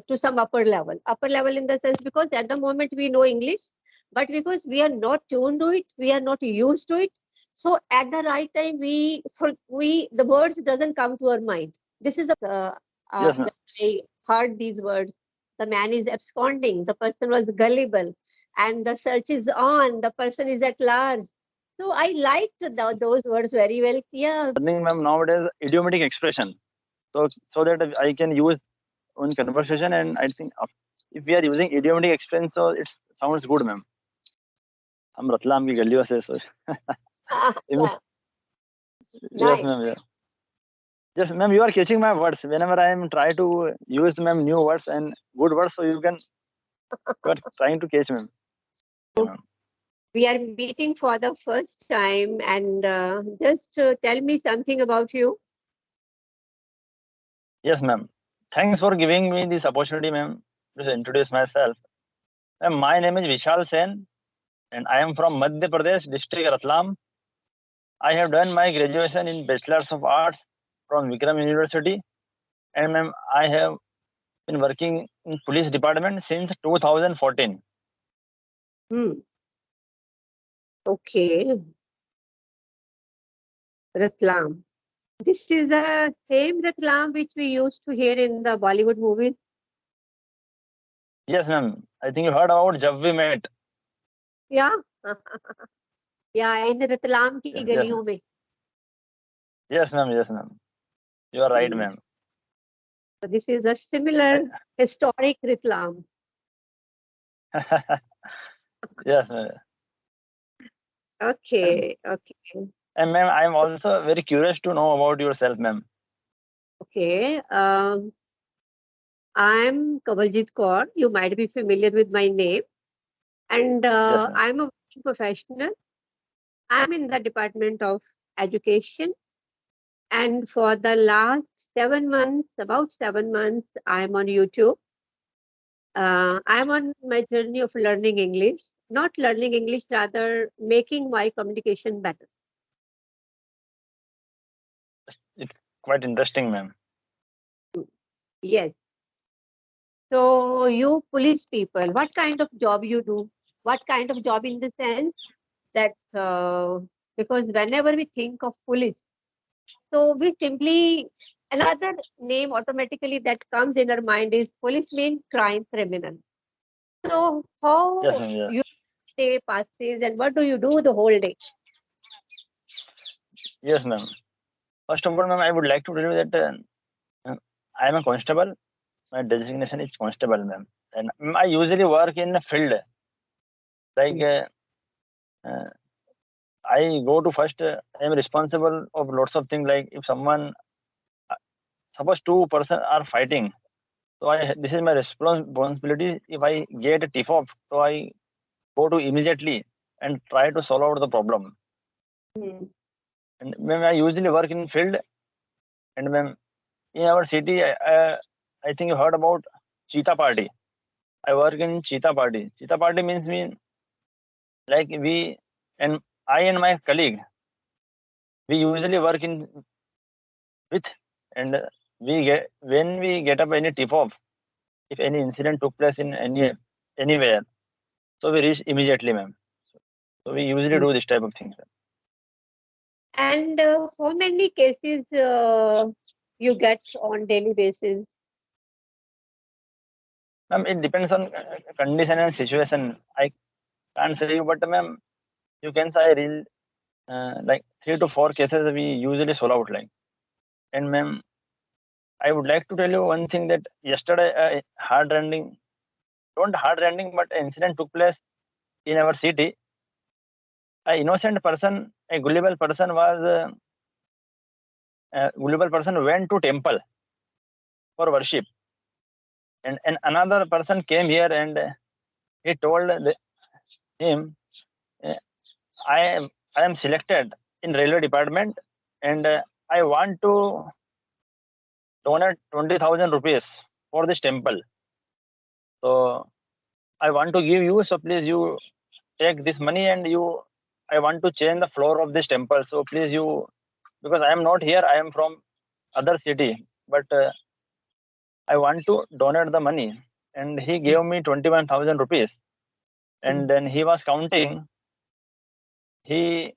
to some upper level. Upper level in the sense because at the moment we know English, but because we are not tuned to it, we are not used to it. So at the right time, the words doesn't come to our mind. This is Yes, ma'am. when I heard these words. The man is absconding. The person was gullible, and the search is on. The person is at large. So I liked those words very well. Yeah. Learning, ma'am, nowadays idiomatic expression. So that I can use on conversation, and I think if we are using idiomatic expression, so it sounds good, ma'am. हम रतलाम की गलियों से so Yeah. yes, Nice. ma'am. Yeah. Yes, ma'am. You are catching my words whenever I am try to use, ma'am, new words and good words. So you are trying to catch, ma'am. Yeah, ma'am. We are meeting for the first time, and just tell me something about you. Yes, ma'am. Thanks for giving me this opportunity, ma'am, to introduce myself. Ma'am, my name is Vishal Sen, and I am from Madhya Pradesh district, Ratlam. I have done my graduation in Bachelor's of Arts from Vikram University, and ma'am, I have been working in police department since 2014. Hmm. Okay. Ratlam. This is the same Ratlam which we used to hear in the Bollywood movies. Yes, ma'am. I think you heard about Jab We Met. Yeah. Yeah, in Ratlam ki Yes, yes, galiyon mein. yes, ma'am. Yes, ma'am. You are right, Hmm. ma'am. So this is a similar historic Ratlam. Yes, ma'am. Okay. Okay. And ma'am, I am also very curious to know about yourself, ma'am. Okay. I'm Kawaljit Kaur. You might be familiar with my name. And Yes, ma'am. I'm a working professional. I'm in the Department of Education. And for the last 7 months, about 7 months, I'm on YouTube. I'm on my journey of learning English, not learning English, rather making my communication better. It's quite interesting, ma'am. Yes. So you police people, what kind of job you do? What kind of job in the sense that because whenever we think of police, so we simply another name automatically that comes in our mind is police means crime criminal. So Yes, how ma'am. Yeah. you day passes and what do you do the whole day? Yes, ma'am. First of all, ma'am, I would like to tell you that I am a constable. My designation is constable, ma'am. And I usually work in a field. Like uh, I go to first, I am responsible of lots of things. Like if someone, uh, suppose two person are fighting, so this is my responsibility. If I get a tip off, so I go to immediately and try to solve out the problem. Hmm. And ma'am, I usually work in field. And ma'am, in our city, I think you heard about Cheetah Party. I work in Cheetah Party. Cheetah Party means like we and I and my colleague, we usually work in with, and we get when we get up any tip off, if any incident took place in anywhere, so we reach immediately, ma'am. So we usually do this type of things. And how many cases you get on daily basis? Ma'am, it depends on condition and situation. I can't say you, but ma'am, you can say real like 3 to 4 cases we usually solve out like. And ma'am, I would like to tell you one thing that yesterday don't hard ending, but an incident took place in our city. A innocent person, a gullible person went to temple for worship, and another person came here and he told him, uh, I am selected in railway department, and I want to donate 20,000 rupees for this temple. So I want to give you. So please you take this money and you. I want to change the floor of this temple. So please you, because I am not here. I am from other city, but I want to donate the money, and he gave me 21,000 rupees. And then he was counting. He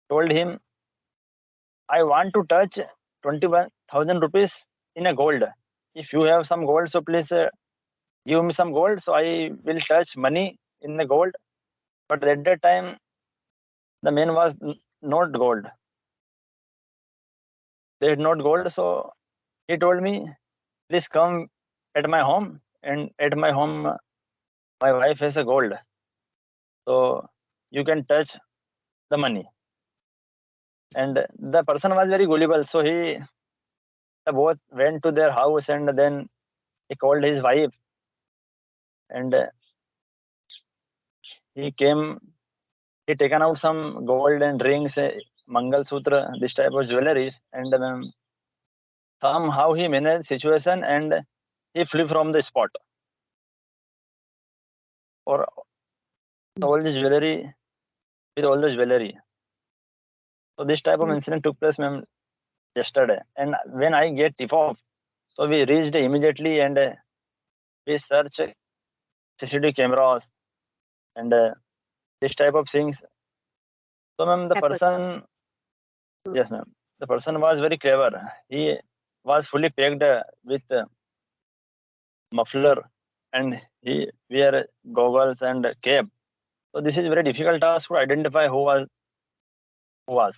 told him, I want to touch 21,000 rupees in a gold. If you have some gold, so please give me some gold. So I will touch money in the gold. But at that time, the man was not gold. They had not gold. So he told me, please come at my home. And at my home, my wife has a gold. So you can touch the money. And the person was very gullible. So they both went to their house, and then he called his wife, and he came. He taken out some gold and rings, Mangal Sutra, this type of jewelries, and somehow he managed situation, and he flew from the spot for all the jewelry, with all the jewelry. So this type of incident took place, ma'am, yesterday. And when I get tip off, so we reached immediately, and we search CCTV cameras and this type of things. So, ma'am, the Happen. person, yes, ma'am, the person was very clever. He was fully packed with muffler, and he wear goggles and cap. So this is very difficult task to identify who was.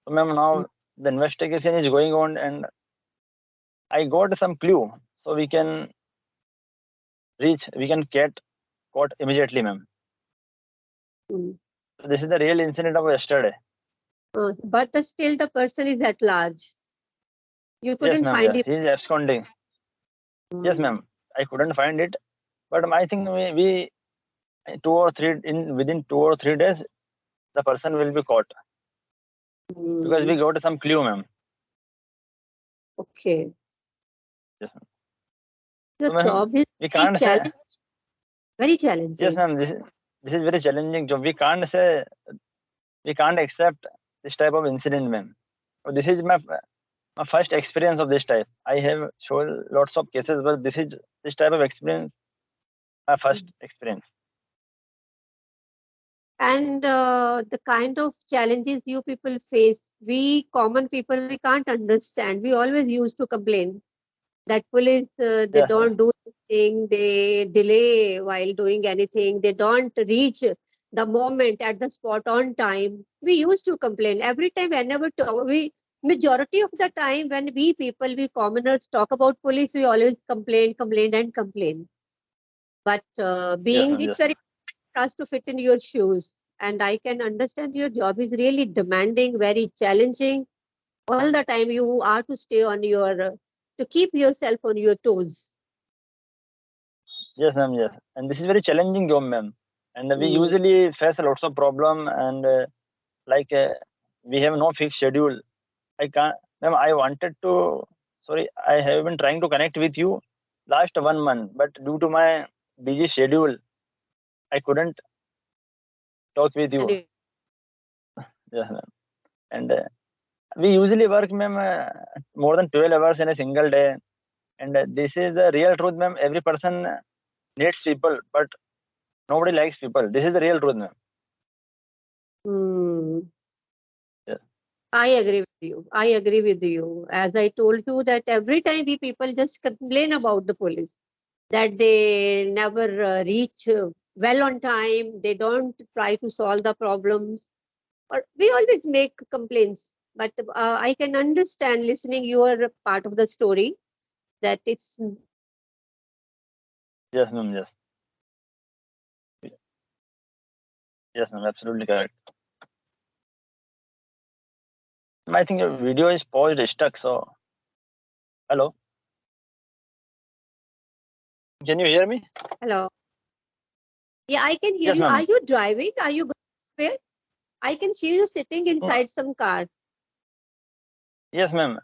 So, ma'am, now the investigation is going on, and I got some clue, so we can get caught immediately, ma'am. Mm. So this is the real incident of yesterday. But still, the person is at large. You Yes, couldn't ma'am. find Yeah, him. he is absconding. Yes, Mm. ma'am. I couldn't find it, but I think we 2 or 3 within 2 or 3 days the person will be caught, because we Mm. got some clue, ma'am. Okay. Yes, ma'am. Your So, ma'am, job is we very can't say. challenging. Very Yes, challenging. ma'am. This is very challenging job. We can't say, we can't accept this type of incident, ma'am. So this is my first experience of this type. I have shown lots of cases, but this type of experience, my first experience. And the kind of challenges you people face, we common people, we can't understand. We always used to complain that police, they Yes, yes, don't do anything, they delay while doing anything, they don't reach the moment at the spot on time. We used to complain every time whenever we majority of the time when we people, we commoners talk about police, we always complain and complain. But yes, being ma'am. it's Yes, very ma'am. hard to fit in your shoes, and I can understand your job is really demanding, very challenging. All the time you are to stay on your to keep yourself on your toes. Yes, ma'am. Yes, and this is very challenging job, ma'am. And we Mm. usually face lots of problem, and like we have no fixed schedule. I can't, ma'am. I wanted to. Sorry, I have been trying to connect with you last 1 month, but due to my busy schedule, I couldn't talk with And you. Yes, ma'am. And we usually work, ma'am, more than 12 hours in a single day. And this is the real truth, ma'am. Every person needs people, but nobody likes people. This is the real truth, ma'am. mm, Yes, I agree with you. I agree with you. As I told you that every time we people just complain about the police, that they never reach well on time, they don't try to solve the problems, or we always make complaints. But I can understand listening your part of the story that it's yes, ma'am. Yes, yes, ma'am. Absolutely correct. I think your video is paused, stuck. So, hello, can you hear me? hello. Yeah, I can hear Yes, you. Are ma'am. you driving? Are you going somewhere? I can see you sitting No, inside some car. yes, ma'am.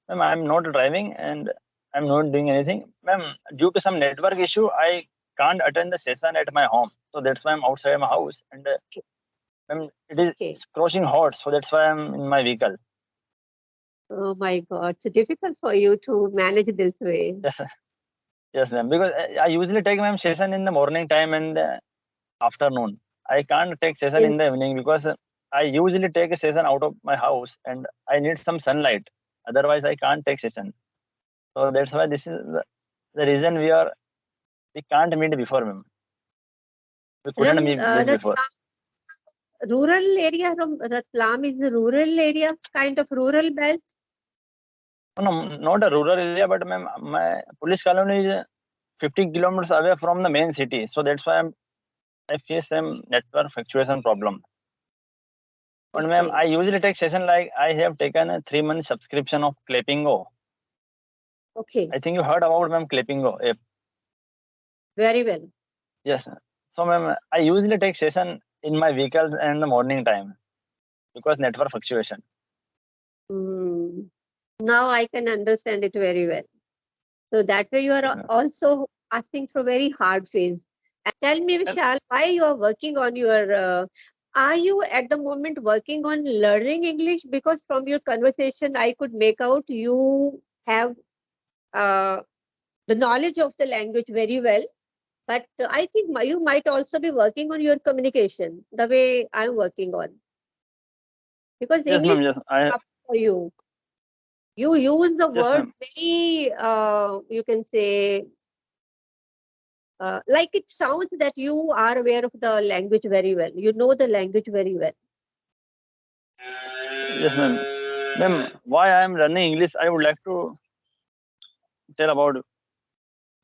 Ma'am, I'm not driving, and I'm not doing anything. Ma'am, due to some network issue, I can't attend the session at my home. So that's why I'm outside my house. And ma'am, it is Okay. scorching hot. So that's why I'm in my vehicle. Oh my God, it's difficult for you to manage this way. Yes, yes, ma'am. Because I usually take ma'am session in the morning time and afternoon. I can't take session In in the evening because I usually take a session out of my house and I need some sunlight. Otherwise, I can't take session. So that's why this is the reason we can't meet before, ma'am. We couldn't meet before. Rural area from Ratlam is a rural area, kind of rural belt. No, not a rural area, but ma'am, my police colony is 50 kilometers away from the main city. So that's why I face some network fluctuation problem. But ma'am, Okay, I usually take session like I have taken a 3 month subscription of Clapingo. okay, I think you heard about ma'am Clapingo. very well. Yes. So ma'am, I usually take session in my vehicles and the morning time because network fluctuation. Hmm. Now I can understand it very well. So that way you Yes, are ma'am. also passing through very hard phase. Tell me, And Vishal, why you are working on your? Are you at the moment working on learning English? Because from your conversation, I could make out you have uh, the knowledge of the language very well. But I think you might also be working on your communication the way I'm working on. Because yes, English ma'am. is Yes, I tough for you. You use the yes, word ma'am. very, you can say, like it sounds that you are aware of the language very well. You know the language very well. Yes, ma'am. Ma'am, why I am learning English? I would like to tell about.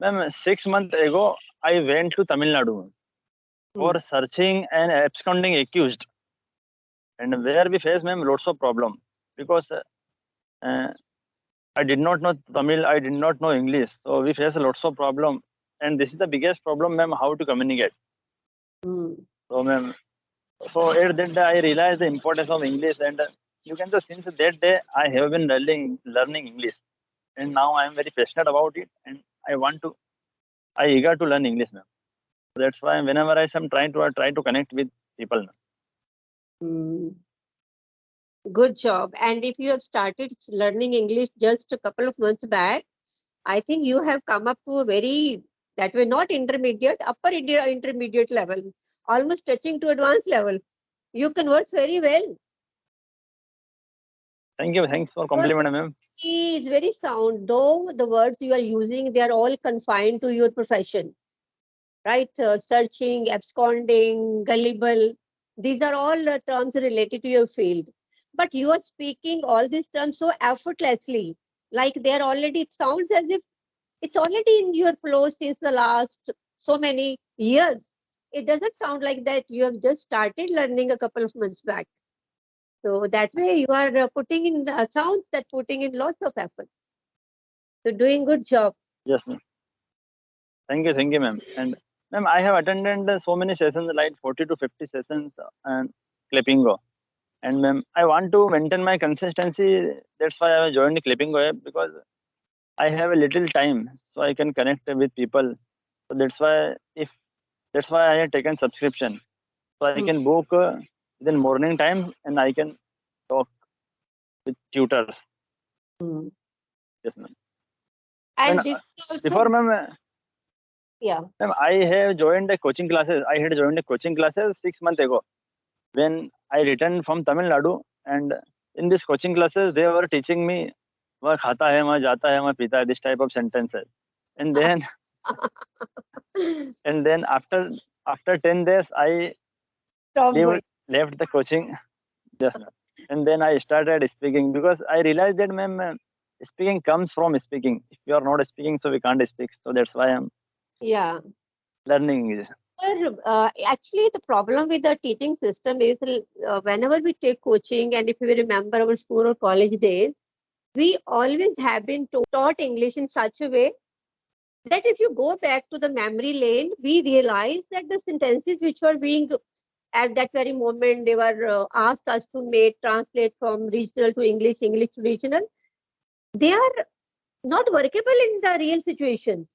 Ma'am, 6 months ago, I went to Tamil Nadu Hmm. for searching and absconding accused, and where we face ma'am lots of problem because uh, I did not know Tamil, I did not know English, so we face lots of problem, and this is the biggest problem, ma'am. How to communicate? Hmm. So, ma'am, so at that day I realized the importance of English, and you can say since that day I have been learning English, and now I am very passionate about it, and I eager to learn English, ma'am. That's why whenever am trying to I try to connect with people, ma'am. Hmm. Good job. And if you have started learning English just a couple of months back, I think you have come up to a very, that way, not intermediate, intermediate level, almost touching to advanced level. You converse very well. Thank you, thanks for Your compliment, ma'am. community is very sound, though the words you are using, they are all confined to your profession, right? Searching, absconding, gullible, these are all terms related to your field. But you are speaking all these terms so effortlessly, like they are already, it sounds as if it's already in your flow since the last so many years. It doesn't sound like that you have just started learning a couple of months back. So that way you are putting in, sounds that putting in lots of effort. So doing good job. Yes, ma'am. Thank you, ma'am. And ma'am, I have attended so many sessions, like 40 to 50 sessions, and Clippingo. And ma'am, I want to maintain my consistency. That's why I joined the Clippingo app because I have a little time, so I can connect with people. So that's why I have taken subscription. So I Hmm. can book within morning time, and I can talk with tutors. Hmm. Yes, ma'am. And And this is before also, ma'am, yeah. ma'am, I have joined the coaching classes. I had joined the coaching classes 6 months ago when I returned from Tamil Nadu, and in this coaching classes they were teaching me वह खाता है वह जाता है वह पीता है this type of sentences, and then after 10 days I Stop leave, going. left the coaching. Yes, ma'am. And then I started speaking because I realized that ma'am, speaking comes from speaking. If you are not speaking, so we can't speak. So that's why I'm Yeah. learning English. Actually, the problem with the teaching system is whenever we take coaching, and if we remember our school or college days, we always have been taught English in such a way that if you go back to the memory lane, we realize that the sentences which were being at that very moment, they were asked us to make translate from regional to English, English to regional. They are not workable in the real situations.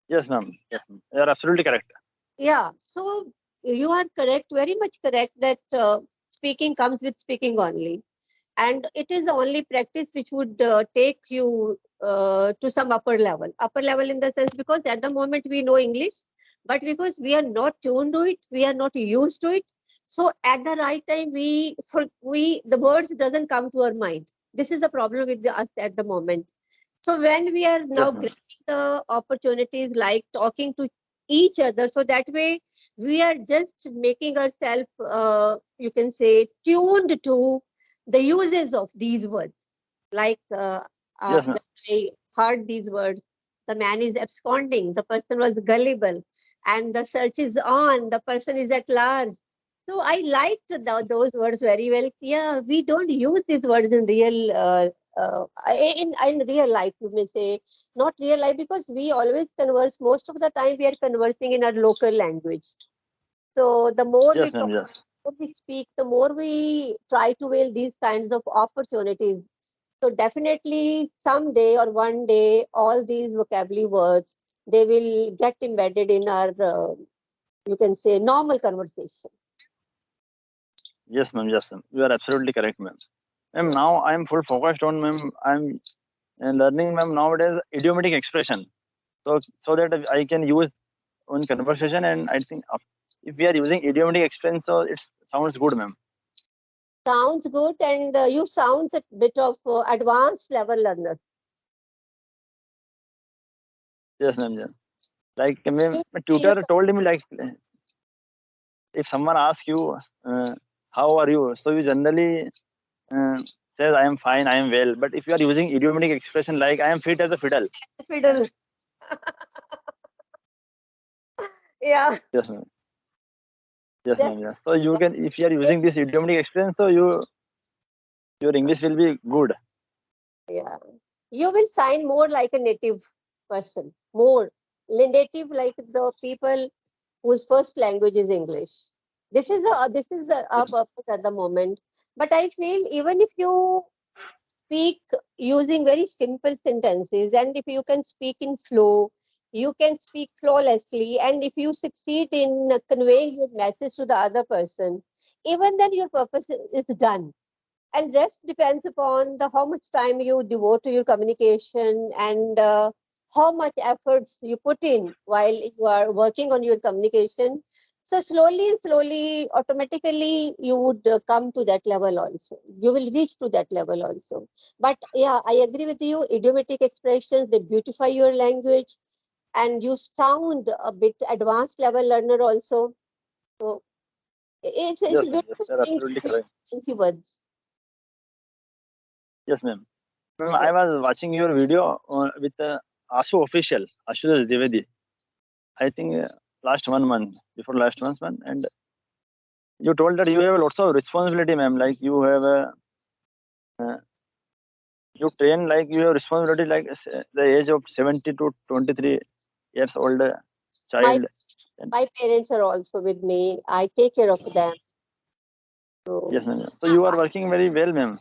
Yes, ma'am. Yes, ma'am. You are absolutely correct. Yeah. So you are correct, very much correct that speaking comes with speaking only. and it is the only practice which would take you to some upper level in the sense, because at the moment we know English, but because we are not tuned to it, we are not used to it. So at the right time, we the words doesn't come to our mind. This is the problem with us at the moment. So when we are now Yes, ma'am. grabbing the opportunities like talking to each other, so that way we are just making ourselves, you can say, tuned to the uses of these words. Like Yes, ma'am. when I heard these words, the man is absconding, the person was gullible, and the search is on, the person is at large. So I liked those words very well. Yeah, we don't use these words in real in real life, you may say, not real life, because we always converse, most of the time we are conversing in our local language. So the more we Yes, talk, ma'am. Yes. the more we speak, the more we try to avail these kinds of opportunities. So definitely someday or one day all these vocabulary words, they will get embedded in our you can say normal conversation. Yes, ma'am. Yes, ma'am. You are absolutely correct, ma'am. Ma'am, now I am full focused on, ma'am. I'm learning, ma'am, nowadays idiomatic expression. So that I can use on conversation, and I think if we are using idiomatic expression, so it sounds good, ma'am. Sounds good, and you sound a bit of advanced level learner. Yes, ma'am. Yes. Like, ma'am, You, my you tutor told me, like, if someone asks you, uh, how are you, so you generally uh, says I am fine, I am well. But if you are using idiomatic expression like I am fit as a fiddle. fiddle. Yeah. Yes, ma'am. Yes, That, ma'am. Yes. So you that can, if you are is, using this idiomatic expression, so your English will be good. yeah. You will sign more like a native person. More native, like the people whose first language is English. This is the our Yes, purpose at the moment. But I feel even if you speak using very simple sentences, and if you can speak in flow, you can speak flawlessly, and if you succeed in conveying your message to the other person, even then your purpose is done. And rest depends upon the how much time you devote to your communication, and how much efforts you put in while you are working on your communication. So slowly and slowly, automatically, you would come to that level also. You will reach to that level also. But yeah, I agree with you. Idiomatic expressions, they beautify your language, and you sound a bit advanced level learner also. So it's yes, ma'am. Yes, beautiful you are thing absolutely to use correct. fancy words. Yes, ma'am. Ma'am, Yeah. I was watching your video with Asu official, Ashutosh Dwivedi. I think last 1 month, before last month, and you told that you have lots of responsibility, ma'am. Like uh, you train, like you have responsibility, like the age of 70 to 23 years old My child. And my parents are also with me. I take care of them. yes, So ma'am. Yes. So yeah, you are working very well, ma'am.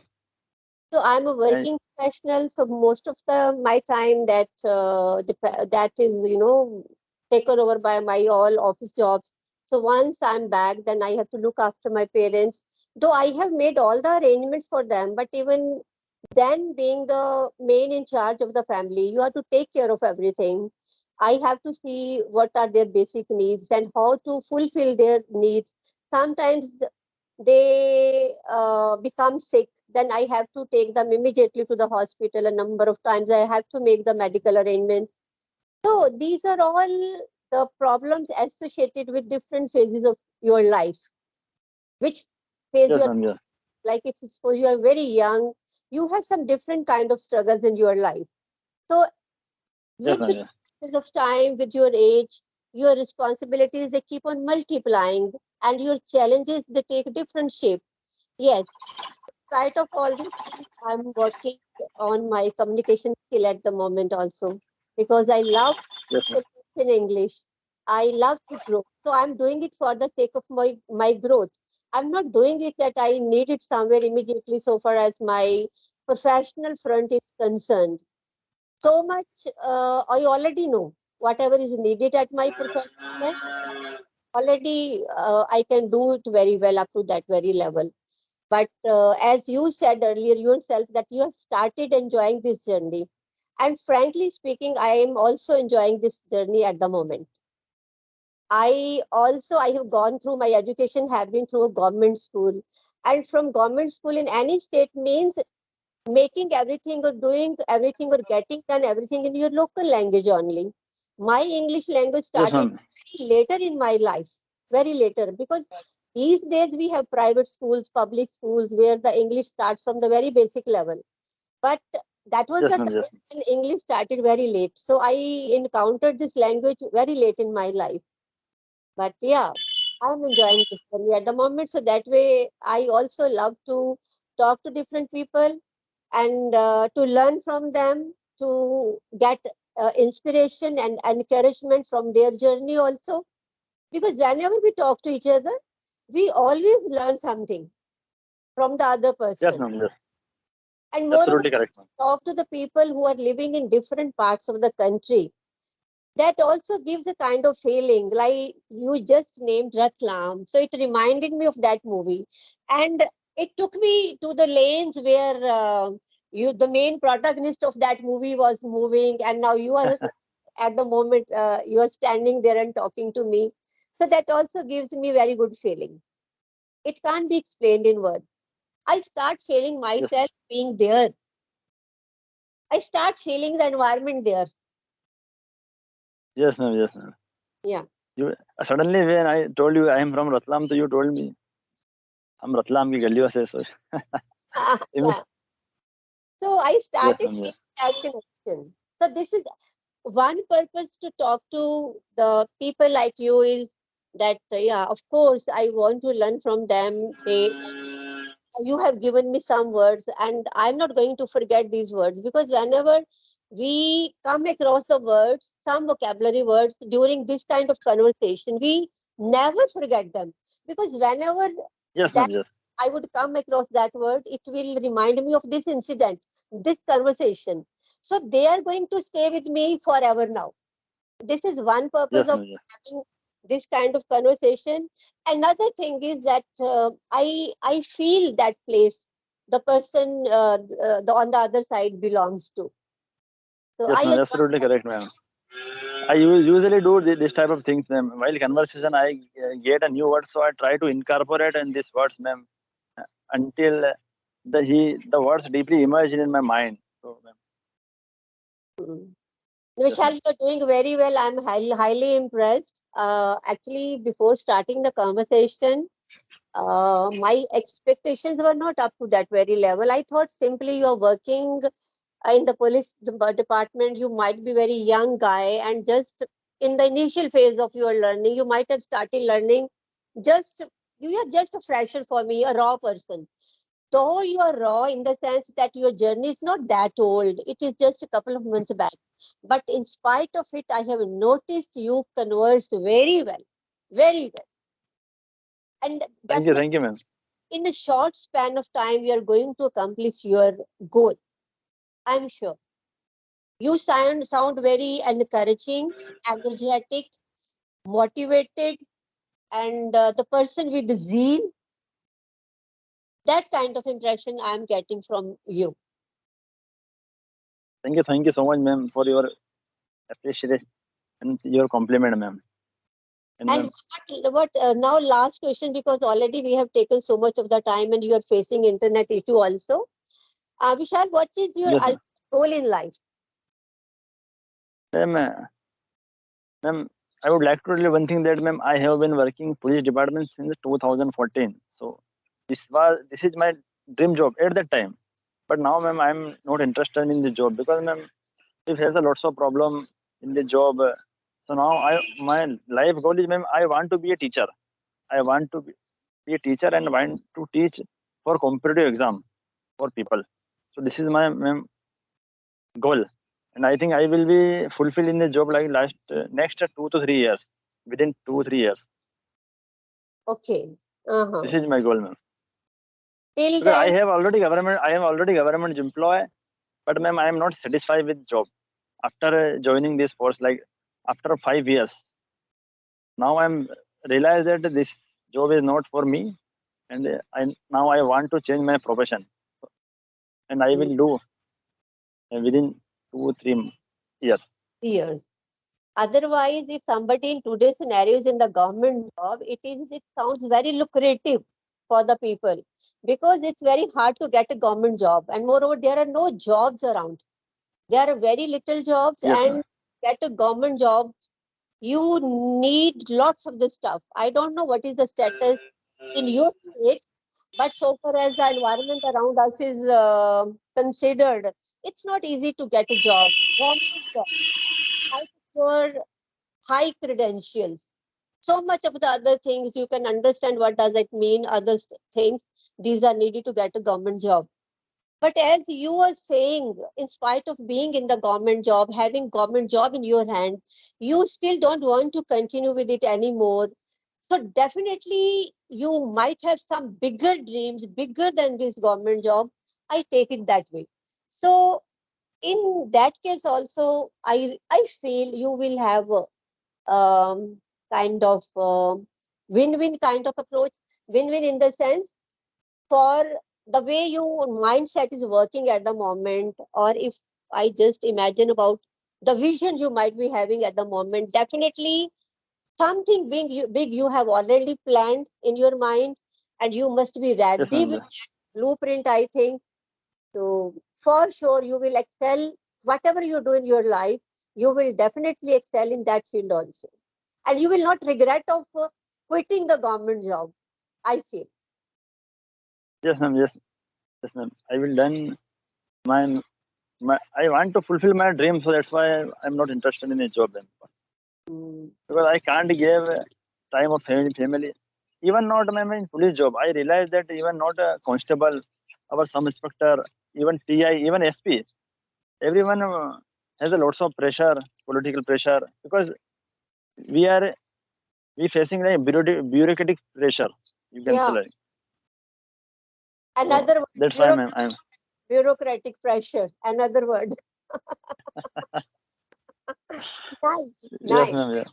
so I'm a I, working professional. So most of the my time that that is taken over by my all office jobs. So once I'm back, then I have to look after my parents. Though I have made all the arrangements for them, but even then, being the main in charge of the family, you have to take care of everything. I have to see what are their basic needs and how to fulfill their needs. Sometimes they become sick, then I have to take them immediately to the hospital. A number of times I have to make the medical arrangements. So these are all the problems associated with different phases of your life. Which phase you yes, are, ma'am. Yes, like if suppose you are very young, you have some different kind of struggles in your life. So yes, with ma'am. the Yes, passage of time, with your age, your responsibilities, they keep on multiplying, and your challenges, they take different shape. Yes, spite of all these things, I'm working on my communication skill at the moment also, because I love yes, ma'am. in English. I love to grow. So I'm doing it for the sake of my growth. I'm not doing it that I need it somewhere immediately so far as my professional front is concerned. So much I already know whatever is needed at my professional end. Already I can do it very well up to that very level. But as you said earlier yourself, that you have started enjoying this journey. And frankly speaking, I am also enjoying this journey at the moment. I have gone through my education, have been through a government school. And from government school in any state means making everything or doing everything or getting done everything in your local language only. My English language Yes, started ma'am. very later in my life, very later, because these days we have private schools, public schools, where the English starts from the very basic level. But that was Yes, the ma'am. Yes. time when English started very late. So I encountered this language very late in my life. But yeah, I'm enjoying this journey at the moment. So that way, I also love to talk to different people and to learn from them, to get inspiration and encouragement from their journey also. Because whenever we talk to each other, we always learn something from the other Yes, person. ma'am. Yes. And moreover, Absolutely correct, ma'am. talk to the people who are living in different parts of the country. That also gives a kind of feeling like you just named Ratlam. So it reminded me of that movie. And it took me to the lanes where the main protagonist of that movie was moving, and now you are at the moment you are standing there and talking to me. So that also gives me very good feeling. It can't be explained in words. I start feeling Yes. myself being there. I start feeling the environment there. Yes, ma'am. Yes, ma'am. Yeah. You suddenly when I told you I am from Ratlam, so you told me हम रतलाम की गलियों से so Yeah. So I yes, started ma'am. feeling Yes. that connection. So this is one purpose to talk to the people like you is that yeah, of course I want to learn from them. You have given me some words, and I'm not going to forget these words, because whenever we come across the words, some vocabulary words during this kind of conversation, we never forget them, because whenever Yes, that ma'am. Yes. I would come across that word, it will remind me of this incident, this conversation. So they are going to stay with me forever now. This is one purpose Yes, of ma'am. Yes. having this kind of conversation. Another thing is that I feel that place the person on the other side belongs to. So Yes, I ma'am. enjoy Absolutely that. correct, ma'am. I usually do this type of things, ma'am. While conversation, I get a new word, so I try to incorporate in these words, ma'am, until the words deeply emerge in my mind. So, ma'am, Mm. yes, Vishal, ma'am. you are doing very well. I'm highly impressed. Actually, before starting the conversation, my expectations were not up to that very level. I thought simply you're working in the department, you might be very young guy, and just in the initial phase of your learning, you might have started learning. Just you are just a fresher for me, a raw person. Though you are raw in the sense that your journey is not that old, it is just a couple of months back. But in spite of it, I have noticed you conversed very well, very well, and Thank you, definitely ma'am. in a short span of time, you are going to accomplish your goal. I'm sure. You sound very encouraging, energetic, motivated, and the person with zeal. That kind of impression I'm getting from you. Thank you so much, ma'am, for your appreciation and your compliment, ma'am. And And ma'am, what now? Last question, because already we have taken so much of the time, and you are facing internet issue also. Vishal, what is your yes, ma'am. ultimate goal in life? Ma'am, ma'am, I would like to tell you one thing that, ma'am, I have been working police department since 2014. So this is my dream job at that time. But now, ma'am, I'm not interested in the job because, ma'am, we face a lots of problem in the job. So now my life goal is, ma'am, I want to be a teacher. I want to be a teacher and want to teach for competitive exam for people. So this is my, ma'am, goal, and I think I will be fulfilled in the job like next 2 to 3 years. Within 2 3 years, Okay. this Uh-huh. is my goal, ma'am. Till Because then, I am already government employee, but ma'am, I am not satisfied with job after joining this force. Like after 5 years, now I'm realized that this job is not for me. and now I want to change my profession, and I will do within 2 3 years. Years. Otherwise, if somebody in today's scenario is in the government job, it sounds very lucrative for the people because it's very hard to get a government job, and moreover, there are no jobs around. There are very little jobs, Yes, ma'am. and get a government job, you need lots of this stuff. I don't know what is the status in your state, but so far as the environment around us is considered, it's not easy to get a job. Government job, high secure, high credentials. So much of the other things you can understand what does it mean. Things these are needed to get a government job. But as you were saying, in spite of being in the government job, having government job in your hand, you still don't want to continue with it anymore. So definitely you might have some bigger dreams, bigger than this government job. I take it that way. So in that case also, I feel you will have kind of win-win kind of approach. Win-win in the sense for the way your mindset is working at the moment, or if I just imagine about the vision you might be having at the moment, definitely something big you have already planned in your mind, and you must be Yes, ready ma'am. with blueprint, I think. So for sure you will excel. Whatever you do in your life, you will definitely excel in that field also, and you will not regret of quitting the government job, I feel. Yes, ma'am. Yes, yes, ma'am. I will done my I want to fulfill my dream, so that's why I'm not interested in a job then. Mm, Because I can't give time of family. Even not my police job. I realized that even not a constable, our sub inspector, even TI, even SP, everyone has a lots of pressure, political pressure, because we are we facing like bureaucratic pressure. You can say yeah, like so. another word, That's why I'm bureaucratic pressure, another word. Nice, yes, nice. ma'am. Yeah.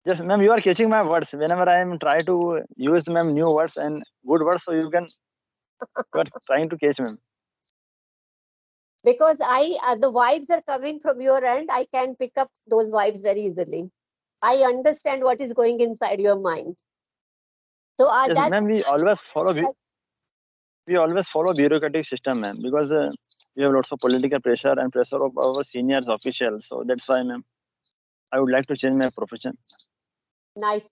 Yes, ma'am. You are catching my words. Whenever I am try to use ma'am new words and good words, so you are trying to catch ma'am. Because the vibes are coming from your end, I can pick up those vibes very easily. I understand what is going inside your mind. So Yes, that's ma'am. We always follow bureaucratic system, ma'am, because we have lots of political pressure and pressure of our seniors officials. So that's why, ma'am, I would like to change my profession. nice,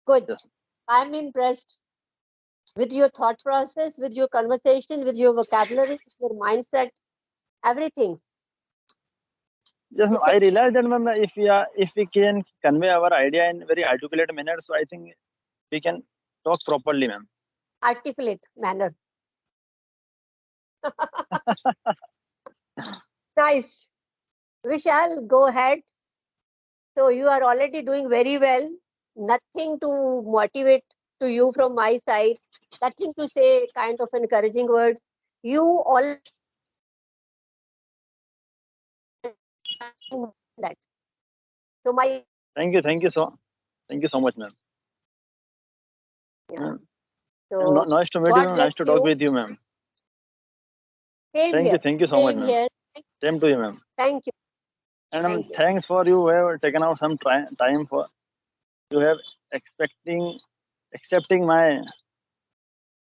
good. Yes, I'm impressed with your thought process, with your conversation, with your vocabulary, with your mindset, everything. yes, ma'am. It's a I realize that, ma'am, if we can convey our idea in very articulate manner, so I think we can talk properly, ma'am. articulate manner. Nice. Vishal, go ahead. So you are already doing very well. Nothing to motivate to you from my side. Nothing to say kind of encouraging words. You already that. So my Thank you thank you so much, ma'am. yeah. Ma'am, So nice to meet you, God ma'am. bless Nice to talk you. with you, ma'am. Same here. Thank you so much, Same ma'am. here. Same to you, ma'am. Thank you. And Thank you. thanks for you have taken out some time for you have expecting accepting my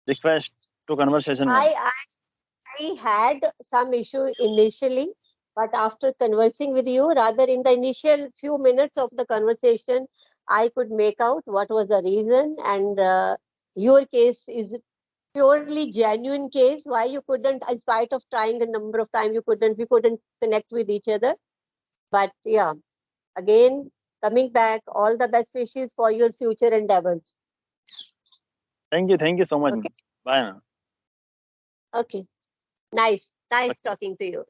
request to conversation, ma'am. I I had some issue initially, but after conversing with you, rather in the initial few minutes of the conversation, I could make out what was the reason, and your case is purely genuine case. Why you couldn't, in spite of trying a number of times, we couldn't connect with each other. But yeah, again, coming back, all the best wishes for your future endeavors. Thank you so much, Okay, ma'am. Bye, ma'am. okay, nice Okay. talking to you.